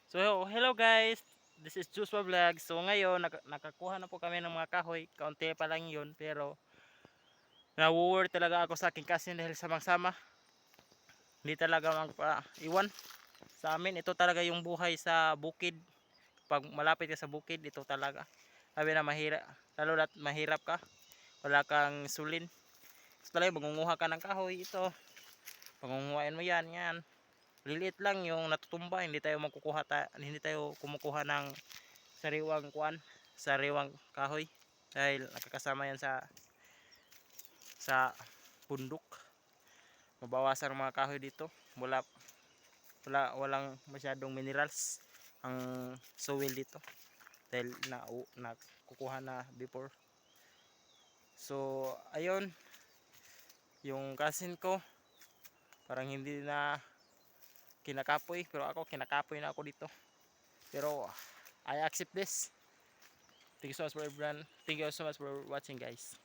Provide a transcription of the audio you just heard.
So, hello guys. This is Joshua Vlog. So, ngayon nakakuha na po kami ng mga kahoy. Kaunti pa lang 'yun, pero na-worry talaga ako sa aking cousin dahil samang-sama. Hindi talaga magpa-iwan sa amin. Ito talaga yung buhay sa bukid. Pag malapit ka sa bukid, ito talaga. Sabi na mahirap, lalo na mahirap ka. Wala kang sulin. So, talaga mangunguha ka ng kahoy ito. Pangunguhain mo 'yan, 'yan. Liliit lang yung natutumba, hindi tayo kumukuha ng sariwang kuan, sariwang kahoy dahil nakakasama yan sa bundok. Mabawasan ang mga kahoy dito. Walang masyadong minerals ang soil dito dahil nakukuha na before. So ayun, yung cousin ko parang hindi na kinakapoy, pero ako kinakapoy na ako dito. Pero I accept this. Thank you so much for everyone. Thank you so much for watching, guys.